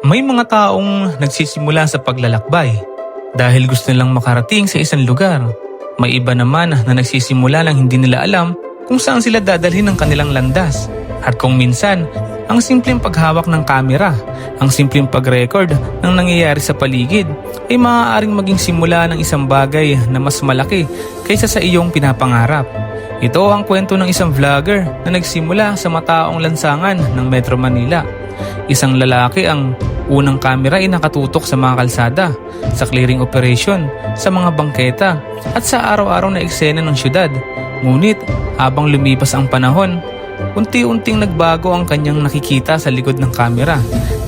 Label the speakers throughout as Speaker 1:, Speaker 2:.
Speaker 1: May mga taong nagsisimula sa paglalakbay dahil gusto nilang makarating sa isang lugar. May iba naman na nagsisimula lang hindi nila alam kung saan sila dadalhin ng kanilang landas. At kung minsan, ang simpleng paghawak ng kamera, ang simpleng pag-record ng nangyayari sa paligid ay maaaring maging simula ng isang bagay na mas malaki kaysa sa iyong pinapangarap. Ito ang kwento ng isang vlogger na nagsimula sa mataong lansangan ng Metro Manila. Isang lalaki ang unang kamera ay nakatutok sa mga kalsada, sa clearing operation, sa mga bangketa at sa araw-araw na eksena ng syudad. Ngunit habang lumipas ang panahon, unti-unting nagbago ang kanyang nakikita sa likod ng kamera.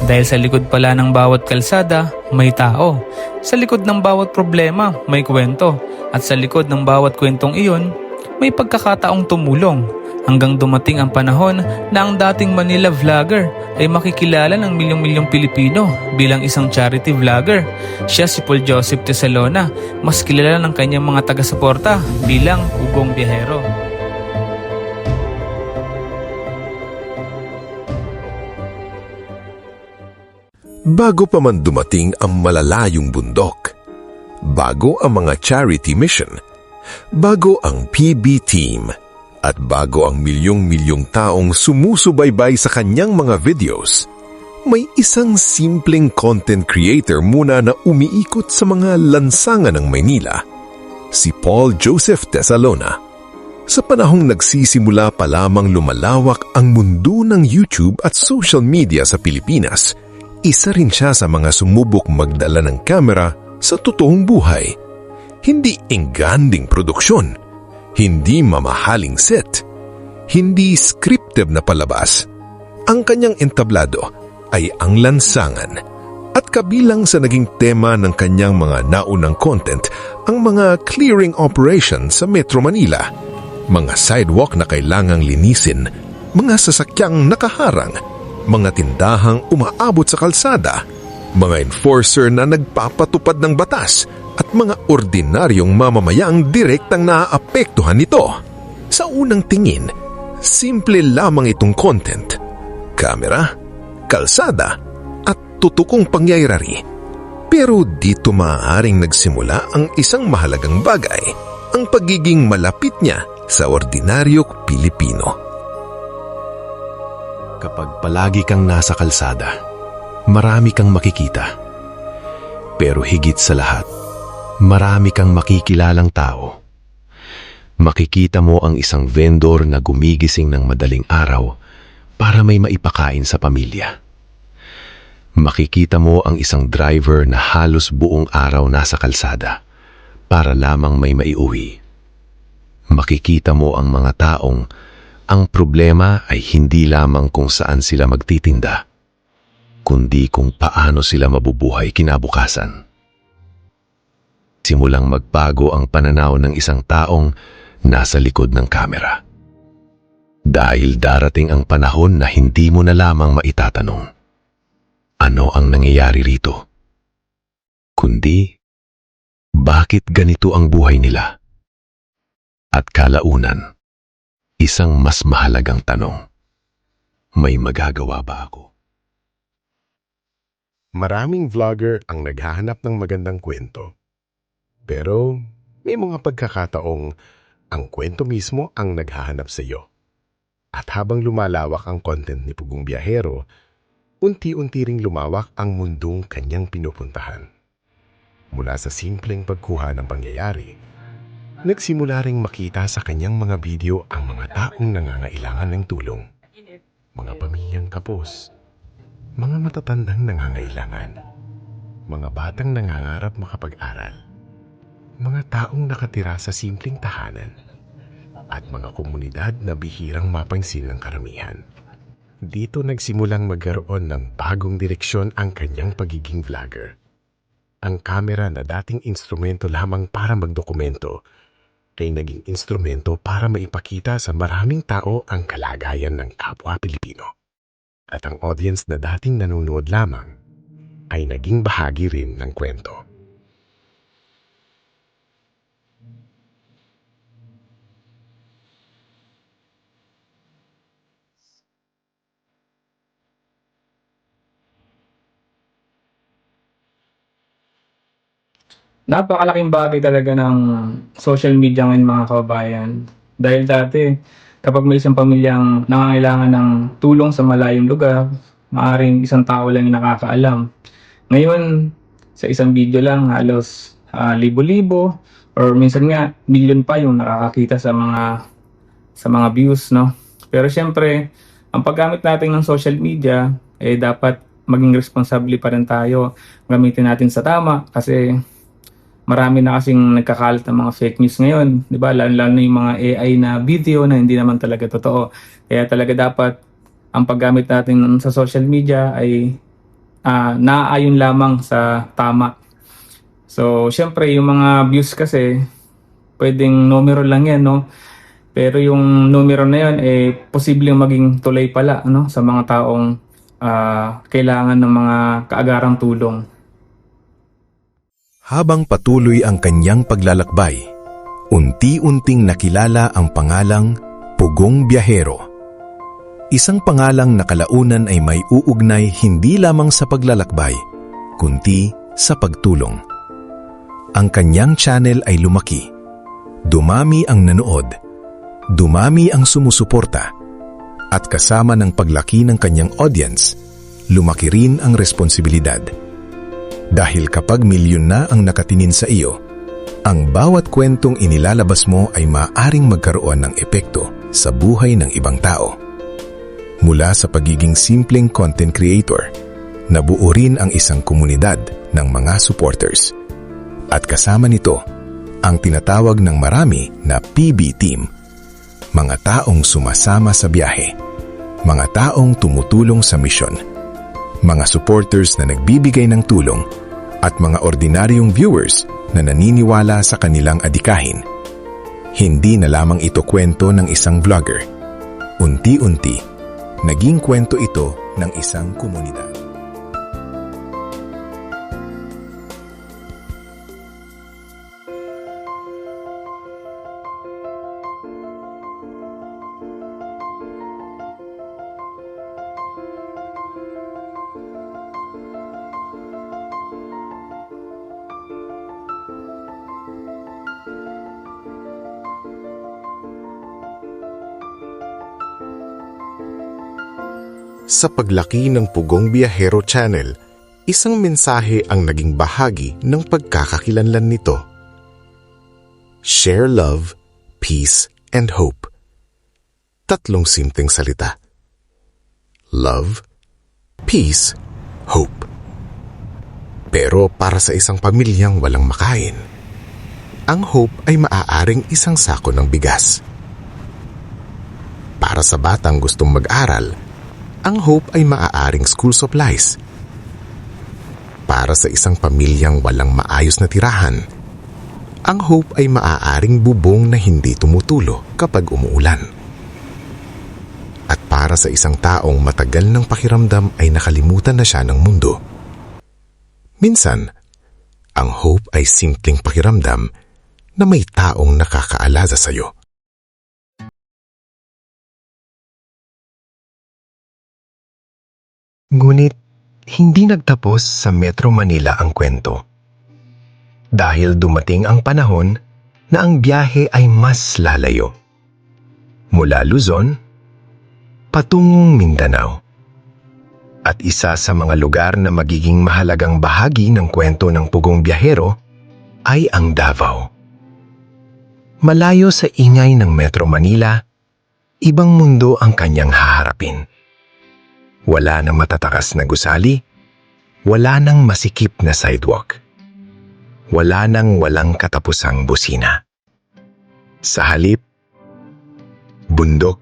Speaker 1: Dahil sa likod pala ng bawat kalsada, may tao. Sa likod ng bawat problema, may kwento. At sa likod ng bawat kwentong iyon, may pagkakataong tumulong. Hanggang dumating ang panahon na ang dating Manila vlogger ay makikilala ng milyong-milyong Pilipino bilang isang charity vlogger. Siya si Paul Joseph Tesalona, mas kilala ng kanyang mga taga-suporta bilang Ugong Biyahero.
Speaker 2: Bago pa man dumating ang malalayong bundok, bago ang mga charity mission, bago ang PB team, at bago ang milyong-milyong taong sumusubaybay sa kanyang mga videos, may isang simpleng content creator muna na umiikot sa mga lansangan ng Maynila, si Paul Joseph Tesalona. Sa panahong nagsisimula pa lamang lumalawak ang mundo ng YouTube at social media sa Pilipinas, isa rin siya sa mga sumubok magdala ng kamera sa totoong buhay. Hindi enganding produksyon, hindi mamahaling set, hindi scripted na palabas. Ang kanyang entablado ay ang lansangan. At kabilang sa naging tema ng kanyang mga naunang content, ang mga clearing operations sa Metro Manila. Mga sidewalk na kailangang linisin, mga sasakyang nakaharang, mga tindahang umaabot sa kalsada, mga enforcer na nagpapatupad ng batas, at mga ordinaryong mamamayaang direktang naaapektuhan nito. Sa unang tingin, simple lamang itong content. Kamera, kalsada, at tutukong pangyayari. Pero dito maaaring nagsimula ang isang mahalagang bagay, ang pagiging malapit niya sa ordinaryong Pilipino.
Speaker 3: Kapag palagi kang nasa kalsada, marami kang makikita. Pero higit sa lahat, marami kang makikilalang tao. Makikita mo ang isang vendor na gumigising ng madaling araw para may maipakain sa pamilya. Makikita mo ang isang driver na halos buong araw nasa kalsada para lamang may maiuwi. Makikita mo ang mga taong ang problema ay hindi lamang kung saan sila magtitinda, kundi kung paano sila mabubuhay kinabukasan. Simulang magbago ang pananaw ng isang taong nasa likod ng kamera. Dahil darating ang panahon na hindi mo na lamang maitatanong, ano ang nangyayari rito? Kundi, bakit ganito ang buhay nila? At kalaunan, isang mas mahalagang tanong, may magagawa ba ako?
Speaker 4: Maraming vlogger ang naghahanap ng magandang kwento. Pero may mga pagkakataong ang kwento mismo ang naghahanap sa iyo. At habang lumalawak ang content ni Pugong Biyahero, unti-unti ring lumawak ang mundong kanyang pinupuntahan. Mula sa simpleng pagkuha ng pangyayari, nagsimula ring makita sa kanyang mga video ang mga taong nangangailangan ng tulong. Mga pamilyang kapos, mga matatandang nangangailangan, mga batang nangangarap makapag-aral, mga taong nakatira sa simpleng tahanan, at mga komunidad na bihirang mapansin ng karamihan. Dito nagsimulang magkaroon ng bagong direksyon ang kanyang pagiging vlogger. Ang kamera na dating instrumento lamang para magdokumento ay naging instrumento para maipakita sa maraming tao ang kalagayan ng kapwa Pilipino. At ang audience na dating nanonood lamang ay naging bahagi rin ng kwento.
Speaker 5: Napakalaking bagay talaga ng social media ngayon mga kababayan. Dahil dati, kapag may isang pamilyang nangangailangan ng tulong sa malayong lugar, maaaring isang tao lang yung nakakaalam. Ngayon, sa isang video lang halos libo-libo or minsan nga milyon pa yung nakakakita sa mga views, no? Pero syempre, ang paggamit natin ng social media dapat maging responsable pa rin tayo. Gamitin natin sa tama kasi marami na kasing nagkakalat ng mga fake news ngayon, 'di ba? Lalo na yung mga AI na video na hindi naman talaga totoo. Kaya talaga dapat ang paggamit natin sa social media ay naaayon lamang sa tama. So, syempre yung mga views kasi pwedeng numero lang 'yan, no? Pero yung numero na 'yon posibleng maging tulay pala, no, sa mga taong kailangan ng mga kaagarang tulong.
Speaker 3: Habang patuloy ang kanyang paglalakbay, unti-unting nakilala ang pangalang Pugong Biyahero. Isang pangalang na kalaunan ay may uugnay hindi lamang sa paglalakbay, kundi sa pagtulong. Ang kanyang channel ay lumaki. Dumami ang nanood, dumami ang sumusuporta, at kasama ng paglaki ng kanyang audience, lumaki rin ang responsibilidad. Dahil kapag milyon na ang nakatingin sa iyo, ang bawat kwentong inilalabas mo ay maaaring magkaroon ng epekto sa buhay ng ibang tao. Mula sa pagiging simpleng content creator, nabuo rin ang isang komunidad ng mga supporters. At kasama nito, ang tinatawag ng marami na PB Team, mga taong sumasama sa biyahe, mga taong tumutulong sa misyon, mga supporters na nagbibigay ng tulong, at mga ordinaryong viewers na naniniwala sa kanilang adikahin. Hindi na lamang ito kwento ng isang vlogger. Unti-unti, naging kwento ito ng isang komunidad.
Speaker 4: Sa paglaki ng Pugong Biyahero Channel, isang mensahe ang naging bahagi ng pagkakakilanlan nito. Share love, peace, and hope. Tatlong simpleng salita. Love, peace, hope. Pero para sa isang pamilyang walang makain, ang hope ay maaaring isang sako ng bigas. Para sa batang gustong mag-aral, ang hope ay maaaring school supplies. Para sa isang pamilyang walang maayos na tirahan, ang hope ay maaaring bubong na hindi tumutulo kapag umuulan. At para sa isang taong matagal ng pakiramdam ay nakalimutan na siya ng mundo, minsan, ang hope ay simpleng pakiramdam na may taong nakakaalaza sa iyo.
Speaker 3: Ngunit, hindi nagtapos sa Metro Manila ang kwento. Dahil dumating ang panahon na ang biyahe ay mas lalayo. Mula Luzon, patungong Mindanao. At isa sa mga lugar na magiging mahalagang bahagi ng kwento ng Pugong Biyahero ay ang Davao. Malayo sa ingay ng Metro Manila, ibang mundo ang kanyang haharapin. Wala nang matatakas na gusali, wala nang masikip na sidewalk, wala nang walang katapusang busina. Sa halip, bundok,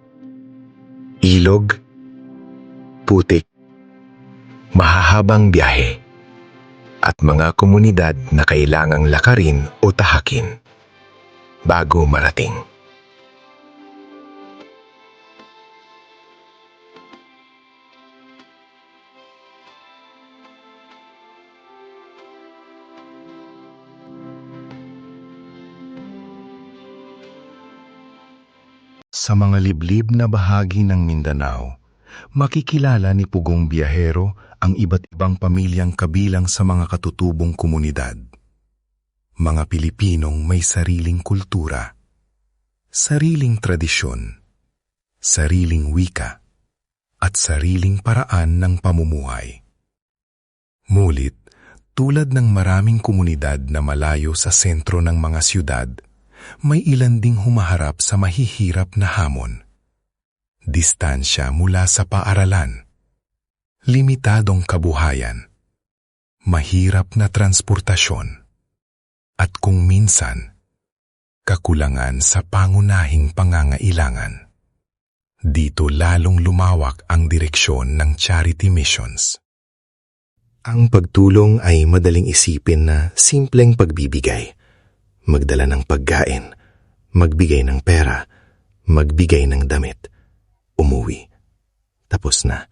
Speaker 3: ilog, putik, mahahabang biyahe, at mga komunidad na kailangang lakarin o tahakin bago marating. Sa mga liblib na bahagi ng Mindanao, makikilala ni Pugong Biyahero ang iba't ibang pamilyang kabilang sa mga katutubong komunidad.
Speaker 6: Mga Pilipinong may sariling kultura, sariling tradisyon, sariling wika, at sariling paraan ng pamumuhay. Ngunit, tulad ng maraming komunidad na malayo sa sentro ng mga siyudad, may ilan ding humaharap sa mahihirap na hamon. Distansya mula sa paaralan, limitadong kabuhayan, mahirap na transportasyon, at kung minsan, kakulangan sa pangunahing pangangailangan. Dito lalong lumawak ang direksyon ng charity missions.
Speaker 3: Ang pagtulong ay madaling isipin na simpleng pagbibigay. Magdala ng pagkain, magbigay ng pera, magbigay ng damit, umuwi. Tapos na.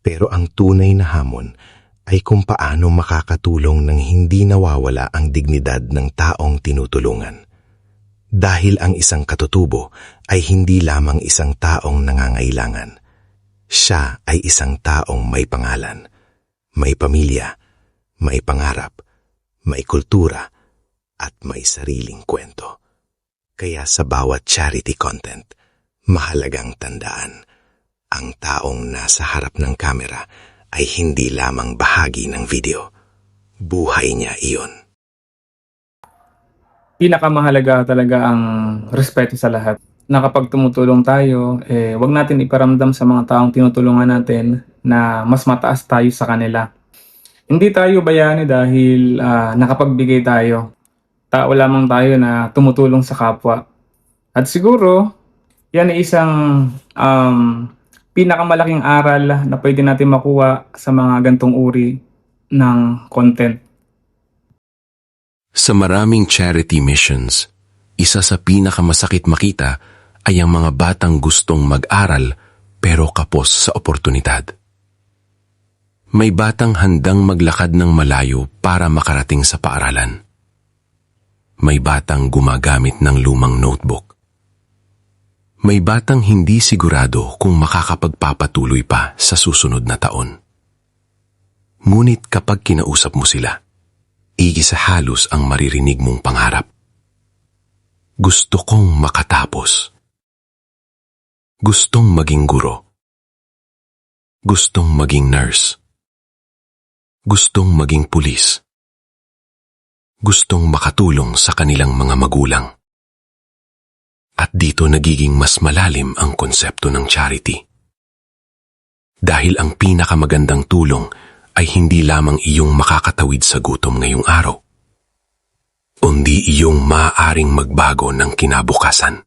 Speaker 3: Pero ang tunay na hamon ay kung paano makakatulong nang hindi nawawala ang dignidad ng taong tinutulungan. Dahil ang isang katutubo ay hindi lamang isang taong nangangailangan. Siya ay isang taong may pangalan, may pamilya, may pangarap, may kultura, at may sariling kwento. Kaya sa bawat charity content, mahalagang tandaan, ang taong nasa harap ng kamera ay hindi lamang bahagi ng video. Buhay niya iyon.
Speaker 5: Pinakamahalaga talaga ang respeto sa lahat. Na kapag tumutulong tayo, wag natin iparamdam sa mga taong tinutulungan natin na mas mataas tayo sa kanila. Hindi tayo bayani dahil nakapagbigay tayo. Tao lamang tayo na tumutulong sa kapwa. At siguro, yan ay isang pinakamalaking aral na pwede natin makuha sa mga gantong uri ng content.
Speaker 3: Sa maraming charity missions, isa sa pinakamasakit makita ay ang mga batang gustong mag-aral pero kapos sa oportunidad. May batang handang maglakad ng malayo para makarating sa paaralan. May batang gumagamit ng lumang notebook. May batang hindi sigurado kung makakapagpapatuloy pa sa susunod na taon. Ngunit kapag kinausap mo sila, igisahalos ang maririnig mong pangarap. Gusto kong makatapos. Gustong maging guro. Gustong maging nurse. Gustong maging pulis. Gustong makatulong sa kanilang mga magulang. At dito nagiging mas malalim ang konsepto ng charity. Dahil ang pinakamagandang tulong ay hindi lamang iyong makakatawid sa gutom ngayong araw, kundi iyong maaaring magbago ng kinabukasan.